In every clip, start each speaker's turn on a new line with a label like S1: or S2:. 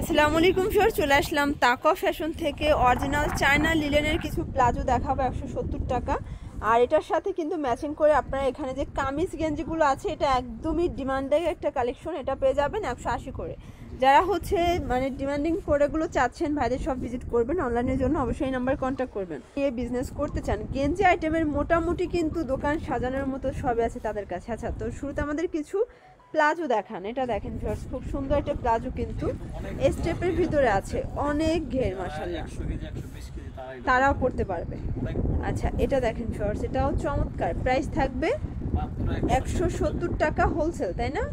S1: আসসালামু আলাইকুম স্যার, চলে আসলাম তাকওয়া ফ্যাশন থেকে অরিজিনাল চায়না লিলেনের কিছু প্লাজো দেখাবো 170 টাকা। আর এটার সাথে কিন্তু ম্যাচিং করে আপনারা এখানে যে কামিজ গেঞ্জিগুলো আছে এটা একদমই ডিমান্ডের একটা কালেকশন, এটা পেয়ে যাবেন 180 করে। যারা হচ্ছে মানে ডিমান্ডিং প্রোডাক্টগুলো চাচ্ছেন ভাইদের সব ভিজিট করবেন, অনলাইনের জন্য অবশ্যই এই নাম্বার কন্ট্যাক্ট করবেন। এই বিজনেস করতে চান গেঞ্জি আইটেমের মোটামুটি কিন্তু দোকান সাজানোর মতো সবই আছে তাদের কাছে। আচ্ছা, তো শুরুতে আমাদের কিছু প্লাজো দেখান। এটা দেখেন ভিউয়ার্স, খুব সুন্দর একটা প্লাজো, কিন্তু স্টেপের ভিতরে আছে, অনেক ঘের মাশাআল্লাহ, তারাও পড়তে পারবে। আচ্ছা, এটা দেখেন ভিউয়ার্স, এটাও চমৎকার। প্রাইস থাকবে 170 টাকা হোলসেল, তাই না?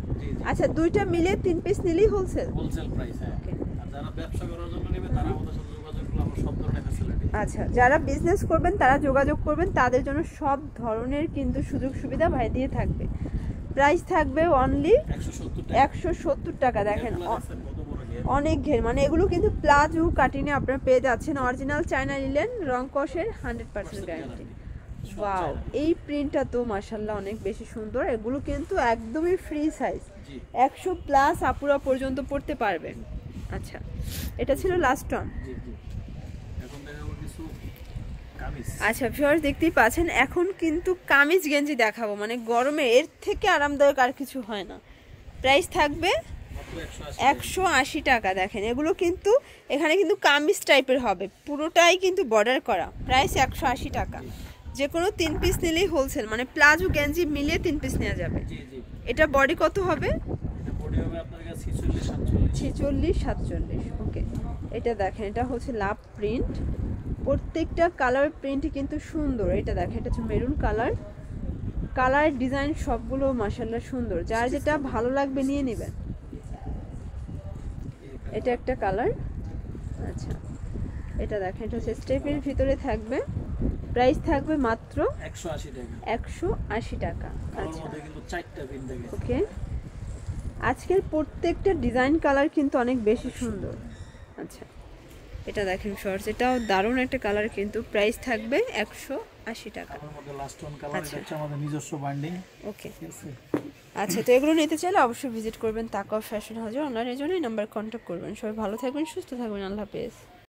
S1: আচ্ছা, দুইটা মিলে 3 পিস নিলেই হোলসেল
S2: প্রাইস। হ্যাঁ, আর যারা ব্যবসা করার জন্য নেবে তারা আমাদের সাথে যোগাযোগ করলে আমরা সব ধরনের ফ্যাসিলিটি।
S1: আচ্ছা, যারা বিজনেস করবেন তারা যোগাযোগ করবেন, তাদের জন্য সব ধরনের কিন্তু সুযোগ সুবিধা ভাই দিয়ে থাকবে। প্রাইস থাকবে অনলি 170 টাকা। দেখেন অনেক ঘের, মানে এগুলো কিন্তু প্লাজো কাটিংয়ে আপনারা পেয়ে যাচ্ছেন অরিজিনাল চায়না লিলেন, রং কষের 100% গ্যারান্টি। ওয়াও, এই প্রিন্টটা তো মাশাআল্লাহ অনেক বেশি সুন্দর। এগুলো কিন্তু একদমই ফ্রি সাইজ, 100 প্লাস আপুরা পর্যন্ত পড়তে পারবে। আচ্ছা, এটা ছিল লাস্ট ওয়ান। আচ্ছা ভিউয়ার্স, দেখতেই পাচ্ছেন এখন কিন্তু কামিজ গেঞ্জি দেখাবো, মানে গরমে এর থেকে আরামদায়ক আর কিছু হয় না। প্রাইস থাকবে 180 টাকা। দেখেন এগুলো কিন্তু এখানে কিন্তু কামিজ টাইপের হবে, পুরোটাই কিন্তু বর্ডার করা। প্রাইস 180 টাকা। যে কোনো 3 পিস নিলেই হোলসেল, মানে প্লাজো গেঞ্জি মিলিয়ে 3 পিস নেওয়া যাবে। এটা বডি কত হবে? 46-47। ওকে, এটা দেখেন, এটা হচ্ছে লাভ প্রিন্ট, প্রত্যেকটা কালার প্রিন্ট কিন্তু সুন্দর। এটা দেখেন, এটা হচ্ছে মেরুন কালার, কালার ডিজাইন সবগুলো মাশাআল্লাহ সুন্দর। যার যেটা ভালো লাগবে নিয়ে নেবেন। এটা একটা কালার। আচ্ছা, এটা দেখেন, এটা হচ্ছে স্টেপের ভিতরে থাকবে। প্রাইস থাকবে মাত্র 180 টাকা। আচ্ছা, ওকে, আজকের প্রত্যেকটা ডিজাইন কালার কিন্তু অনেক বেশি সুন্দর। আচ্ছা, এটা দেখেন শর্টস, এটাও দারুণ একটা কালার, কিন্তু প্রাইস থাকবে 180 টাকা। ওকে, আচ্ছা, তো এগুলো নিতে চাইলে অবশ্যই ভিজিট করবেন তাকওয়া ফ্যাশন হাউস। অনলাইনের জন্য এই নাম্বার কন্ট্যাক্ট করবেন। সবাই ভালো থাকবেন, সুস্থ থাকবেন, আল্লাহ হাফেজ।